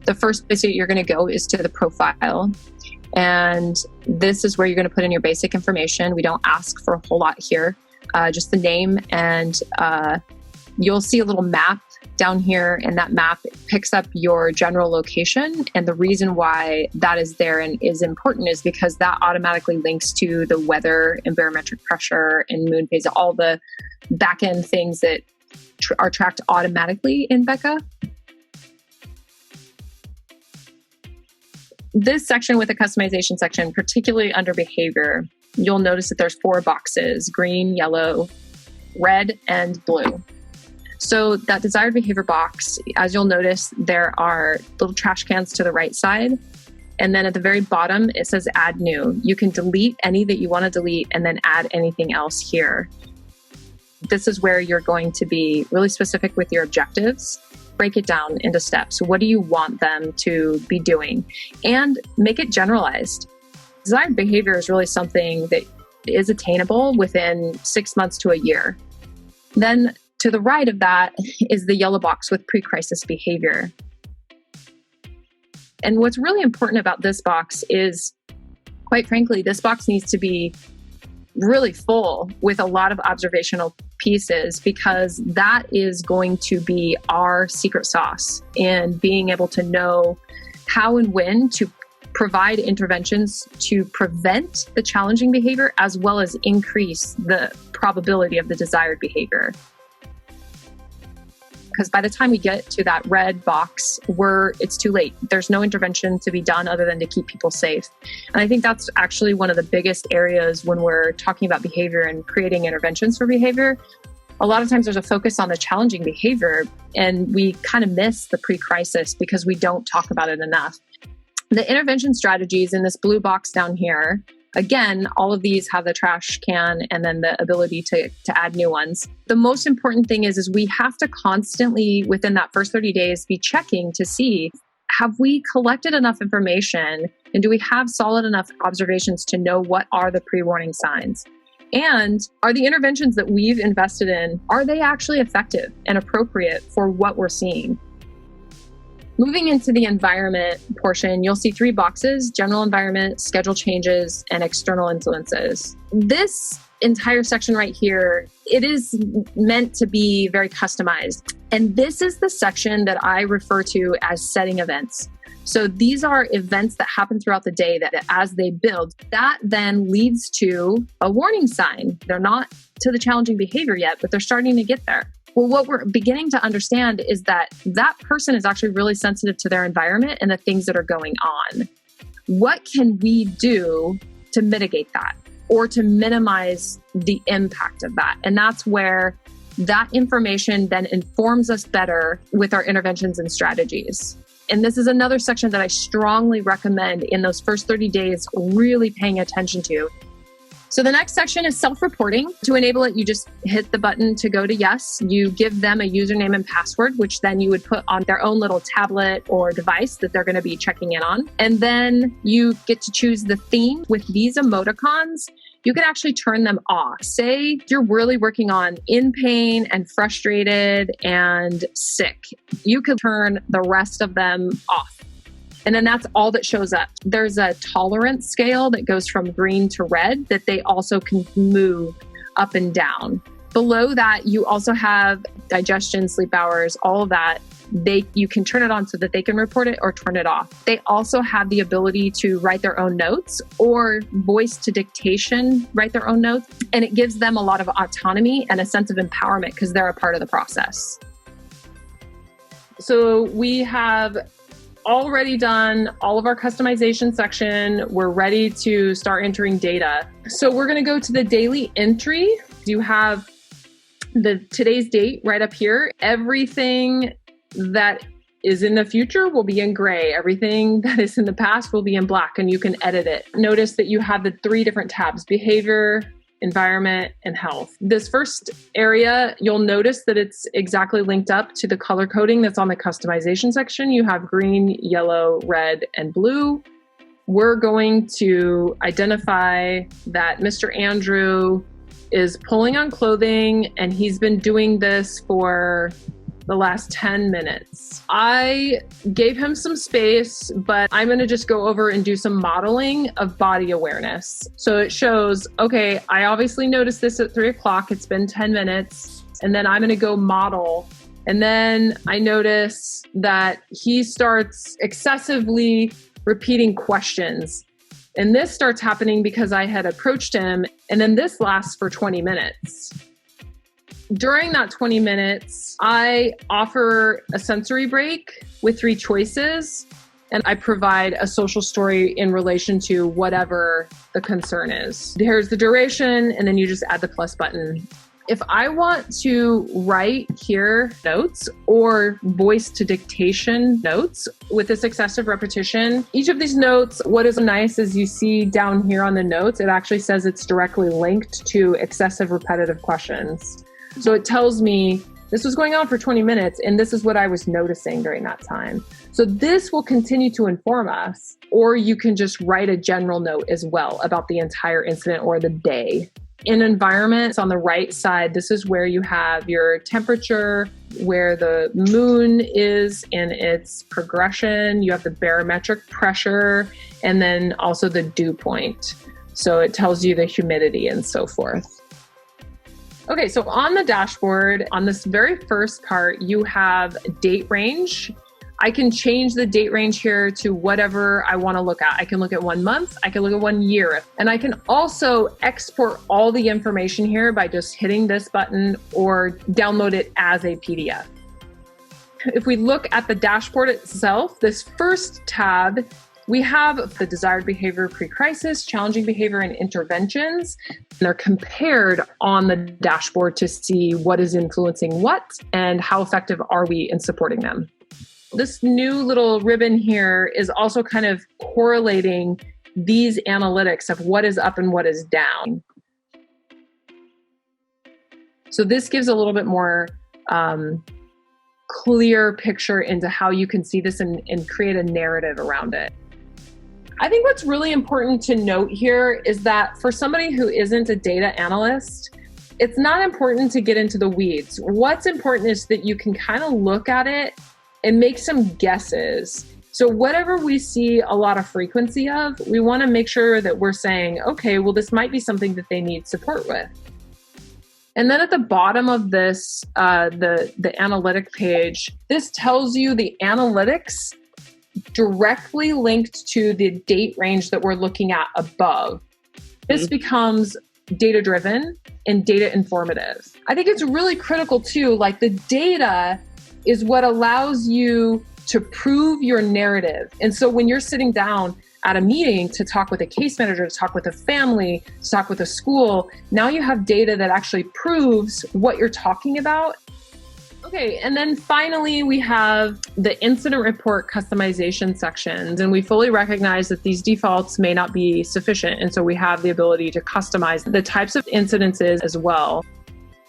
The first place that you're going to go is to the profile. And this is where you're going to put in your basic information. We don't ask for a whole lot here, just the name. And you'll see a little map down here, and that map picks up your general location. And the reason why that is there and is important is because that automatically links to the weather and barometric pressure and moon phase, all the back-end things that are tracked automatically in BEHCA. This section with the customization section, particularly under behavior, you'll notice that there's 4 boxes: green, yellow, red, and blue. So that desired behavior box, as you'll notice, there are little trash cans to the right side. And then at the very bottom, it says add new. You can delete any that you want to delete and then add anything else here. This is where you're going to be really specific with your objectives. Break it down into steps. What do you want them to be doing? And make it generalized. Desired behavior is really something that is attainable within 6 months to a year. Then to the right of that is the yellow box with pre-crisis behavior. And what's really important about this box is, quite frankly, this box needs to be really full with a lot of observational pieces, because that is going to be our secret sauce in being able to know how and when to provide interventions to prevent the challenging behavior, as well as increase the probability of the desired behavior. Because by the time we get to that red box, it's too late. There's no intervention to be done other than to keep people safe. And I think that's actually one of the biggest areas when we're talking about behavior and creating interventions for behavior. A lot of times there's a focus on the challenging behavior, and we kind of miss the pre-crisis because we don't talk about it enough. The intervention strategies in this blue box down here, again, all of these have the trash can and then the ability to add new ones. The most important thing is we have to constantly, within that first 30 days, be checking to see, have we collected enough information, and do we have solid enough observations to know what are the pre-warning signs? And are the interventions that we've invested in, are they actually effective and appropriate for what we're seeing? Moving into the environment portion, you'll see 3 boxes: general environment, schedule changes, and external influences. This entire section right here, it is meant to be very customized. And this is the section that I refer to as setting events. So these are events that happen throughout the day that as they build, that then leads to a warning sign. They're not to the challenging behavior yet, but they're starting to get there. Well, what we're beginning to understand is that that person is actually really sensitive to their environment and the things that are going on. What can we do to mitigate that or to minimize the impact of that? And that's where that information then informs us better with our interventions and strategies. And this is another section that I strongly recommend in those first 30 days really paying attention to. So the next section is self-reporting. To enable it, you just hit the button to go to yes. You give them a username and password, which then you would put on their own little tablet or device that they're going to be checking in on. And then you get to choose the theme. With these emoticons, you can actually turn them off. Say you're really working on in pain and frustrated and sick. You can turn the rest of them off. And then that's all that shows up. There's a tolerance scale that goes from green to red that they also can move up and down. Below that, you also have digestion, sleep hours, all of that. You can turn it on so that they can report it or turn it off. They also have the ability to write their own notes or voice to dictation, write their own notes. And it gives them a lot of autonomy and a sense of empowerment because they're a part of the process. So we have already done all of our customization section. We're ready to start entering data. So we're going to go to the daily entry. You have today's date right up here. Everything that is in the future will be in gray. Everything that is in the past will be in black, and you can edit it. Notice that you have the 3 different tabs: behavior, environment, and health. This first area, you'll notice that it's exactly linked up to the color coding that's on the customization section. You have green, yellow, red, and blue. We're going to identify that Mr. Andrew is pulling on clothing, and he's been doing this for the last 10 minutes. I gave him some space, but I'm going to just go over and do some modeling of body awareness. So it shows, okay, I obviously noticed this at 3 o'clock. It's been 10 minutes. And then I'm going to go model. And then I notice that he starts excessively repeating questions. And this starts happening because I had approached him. And then this lasts for 20 minutes. During that 20 minutes, I offer a sensory break with 3 choices, and I provide a social story in relation to whatever the concern is. Here's the duration, and then you just add the plus button. If I want to write here notes or voice to dictation notes with this excessive repetition, each of these notes, what is nice is you see down here on the notes, it actually says it's directly linked to excessive repetitive questions. So it tells me this was going on for 20 minutes and this is what I was noticing during that time. So this will continue to inform us, or you can just write a general note as well about the entire incident or the day. In environments on the right side, this is where you have your temperature, where the moon is in its progression. You have the barometric pressure, and then also the dew point. So it tells you the humidity and so forth. Okay, so on the dashboard, on this very first part, you have date range. I can change the date range here to whatever I want to look at. I can look at 1 month, I can look at 1 year, and I can also export all the information here by just hitting this button or download it as a PDF. If we look at the dashboard itself, this first tab, we have the desired behavior pre-crisis, challenging behavior, and interventions. They're compared on the dashboard to see what is influencing what and how effective are we in supporting them. This new little ribbon here is also kind of correlating these analytics of what is up and what is down. So this gives a little bit more clear picture into how you can see this and create a narrative around it. I think what's really important to note here is that for somebody who isn't a data analyst, it's not important to get into the weeds. What's important is that you can kind of look at it and make some guesses. So whatever we see a lot of frequency of, we want to make sure that we're saying, okay, well, this might be something that they need support with. And then at the bottom of this, the analytic page, this tells you the analytics directly linked to the date range that we're looking at above. This becomes data-driven and data informative. I think it's really critical too, like the data is what allows you to prove your narrative. And so when you're sitting down at a meeting to talk with a case manager, to talk with a family, to talk with a school, now you have data that actually proves what you're talking about. Okay, and then finally, we have the incident report customization sections, and we fully recognize that these defaults may not be sufficient, and so we have the ability to customize the types of incidences as well.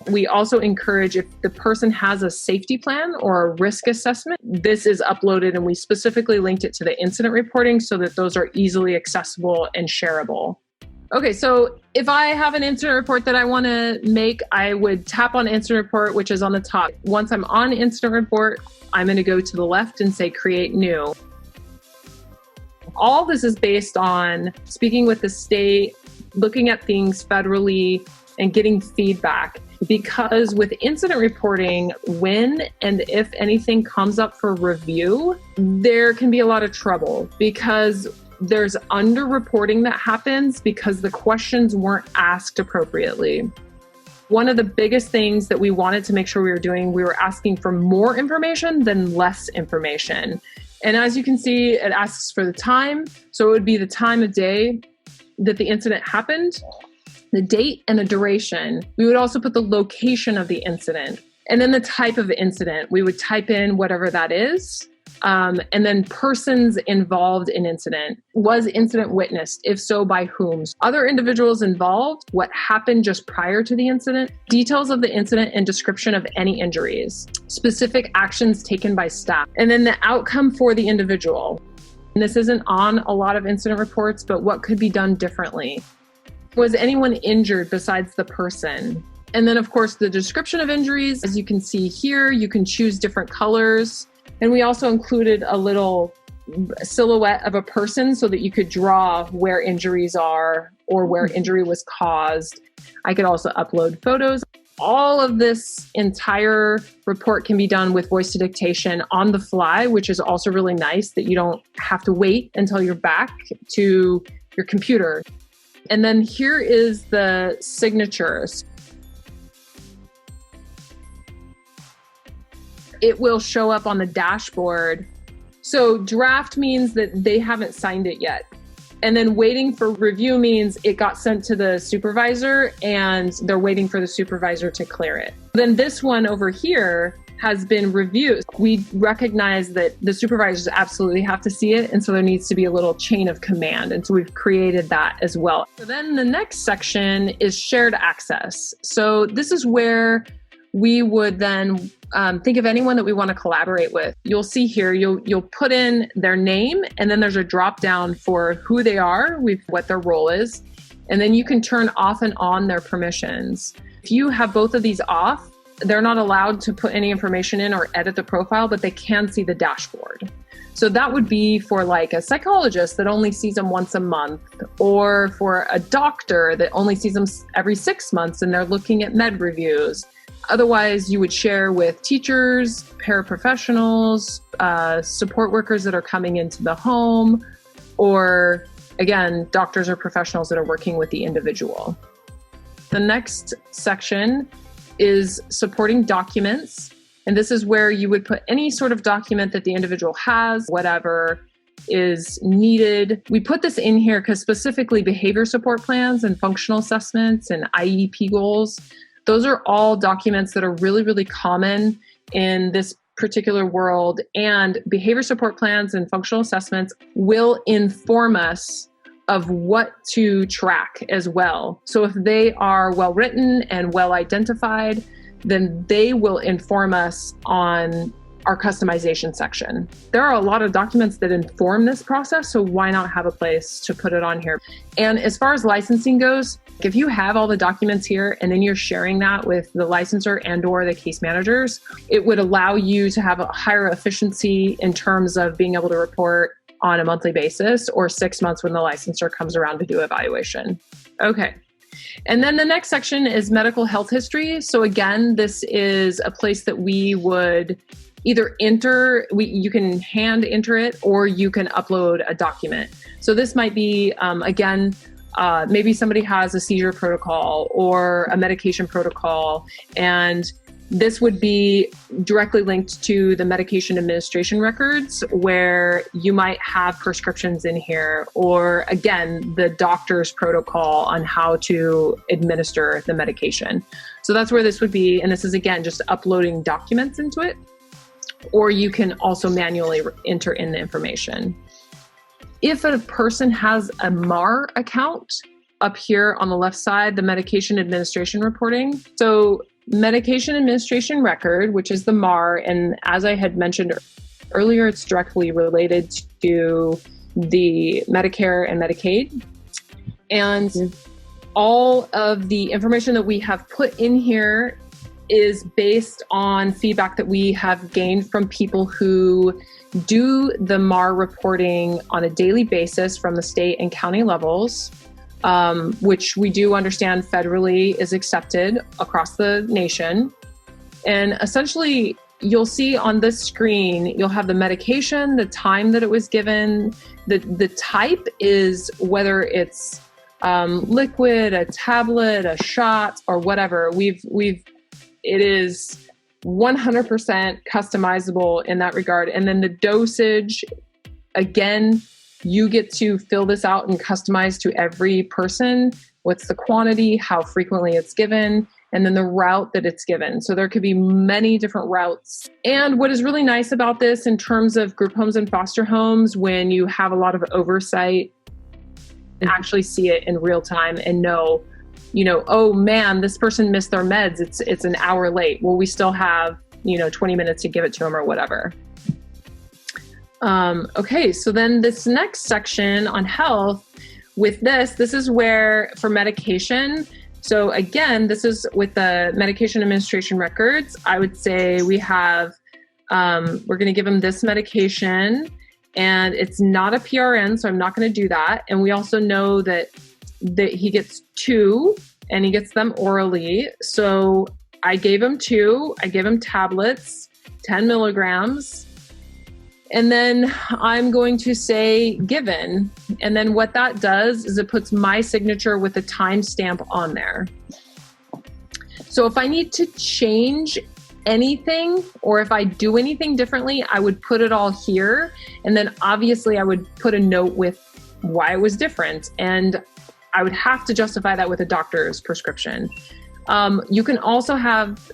We also encourage, if the person has a safety plan or a risk assessment, this is uploaded, and we specifically linked it to the incident reporting so that those are easily accessible and shareable. Okay, so if I have an incident report that I want to make, I would tap on incident report, which is on the top. Once I'm on incident report, I'm going to go to the left and say create new. All this is based on speaking with the state, looking at things federally, and getting feedback. Because with incident reporting, when and if anything comes up for review, there can be a lot of trouble because there's underreporting that happens because the questions weren't asked appropriately. One of the biggest things that we wanted to make sure we were doing, we were asking for more information than less information. And as you can see, it asks for the time. So it would be the time of day that the incident happened, the date, and the duration. We would also put the location of the incident and then the type of incident. We would type in whatever that is. And then persons involved in incident. Was incident witnessed? If so, by whom? Other individuals involved, what happened just prior to the incident, details of the incident and description of any injuries, specific actions taken by staff, and then the outcome for the individual. And this isn't on a lot of incident reports, but what could be done differently? Was anyone injured besides the person? And then, of course, the description of injuries. As you can see here, you can choose different colors. And we also included a little silhouette of a person so that you could draw where injuries are or where injury was caused. I could also upload photos. All of this entire report can be done with voice to dictation on the fly, which is also really nice that you don't have to wait until you're back to your computer. And then here is the signatures. It will show up on the dashboard. So draft means that they haven't signed it yet. And then waiting for review means it got sent to the supervisor and they're waiting for the supervisor to clear it. Then this one over here has been reviewed. We recognize that the supervisors absolutely have to see it. And so there needs to be a little chain of command. And so we've created that as well. So then the next section is shared access. So this is where we would then think of anyone that we want to collaborate with. You'll see here, you'll put in their name, and then there's a drop down for who they are, what their role is, and then you can turn off and on their permissions. If you have both of these off, they're not allowed to put any information in or edit the profile, but they can see the dashboard. So that would be for like a psychologist that only sees them once a month, or for a doctor that only sees them every 6 months and they're looking at med reviews. Otherwise, you would share with teachers, paraprofessionals, support workers that are coming into the home, or again, doctors or professionals that are working with the individual. The next section is supporting documents. And this is where you would put any sort of document that the individual has, whatever is needed. We put this in here because specifically behavior support plans and functional assessments and IEP goals, those are all documents that are really, really common in this particular world. And behavior support plans and functional assessments will inform us of what to track as well. So if they are well written and well identified, then they will inform us on our customization section. There are a lot of documents that inform this process, so why not have a place to put it on here? And as far as licensing goes, if you have all the documents here and then you're sharing that with the licensor and or the case managers, it would allow you to have a higher efficiency in terms of being able to report on a monthly basis or 6 months when the licensor comes around to do evaluation. Okay. And then the next section is medical health history. So again, this is a place that we would either enter, you can hand enter it, or you can upload a document. So this might be, maybe somebody has a seizure protocol or a medication protocol, and this would be directly linked to the medication administration records where you might have prescriptions in here, or again, the doctor's protocol on how to administer the medication. So that's where this would be. And this is, again, just uploading documents into it, or you can also manually enter in the information. If a person has a MAR account, up here on the left side, the medication administration reporting. So medication administration record, which is the MAR, and as I had mentioned earlier, it's directly related to the Medicare and Medicaid. And all of the information that we have put in here is based on feedback that we have gained from people who do the MAR reporting on a daily basis from the state and county levels, which we do understand federally is accepted across the nation. And essentially, you'll see on this screen, you'll have the medication, the time that it was given, the type is whether it's liquid, a tablet, a shot, or whatever. It is 100% customizable in that regard. And then the dosage, again, you get to fill this out and customize to every person. What's the quantity, how frequently it's given, and then the route that it's given. So there could be many different routes. And what is really nice about this in terms of group homes and foster homes, when you have a lot of oversight and actually see it in real time and know, oh man, this person missed their meds. It's an hour late. Well, we still have, 20 minutes to give it to them or whatever. Okay, so then this next section on health, with this is where for medication, So again, this is with the medication administration records. I would say we have, we're going to give him this medication, and it's not a PRN, so I'm not going to do that. And we also know that he gets 2, and he gets them orally. So I gave him 2. I gave him tablets, 10 milligrams. And then I'm going to say given. And then what that does is it puts my signature with a timestamp on there. So if I need to change anything, or if I do anything differently, I would put it all here. And then obviously I would put a note with why it was different. And I would have to justify that with a doctor's prescription. You can also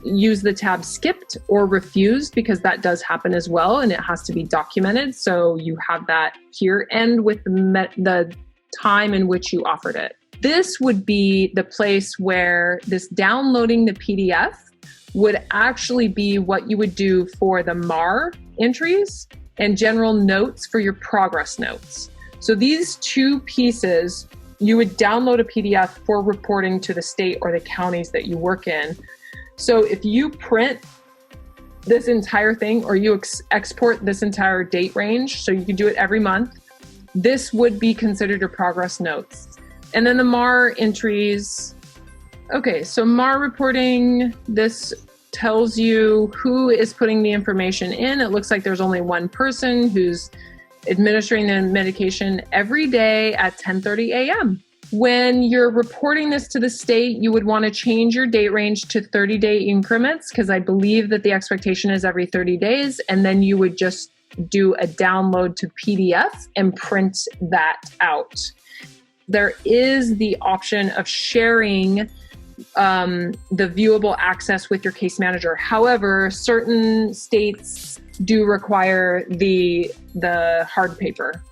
use the tab skipped or refused, because that does happen as well, and it has to be documented. So you have that here, and with the time in which you offered it. This would be the place where this downloading the PDF would actually be what you would do for the MAR entries and general notes for your progress notes. So these 2 pieces, you would download a PDF for reporting to the state or the counties that you work in. So if you print this entire thing, or you export this entire date range, so you can do it every month, this would be considered your progress notes. And then the MAR entries. Okay, so MAR reporting, this tells you who is putting the information in. It looks like there's only one person who's administering the medication every day at 10:30 a.m. When you're reporting this to the state, you would want to change your date range to 30-day increments, because I believe that the expectation is every 30 days. And then you would just do a download to PDF and print that out. There is the option of sharing the viewable access with your case manager. However, certain states do require the hard paper.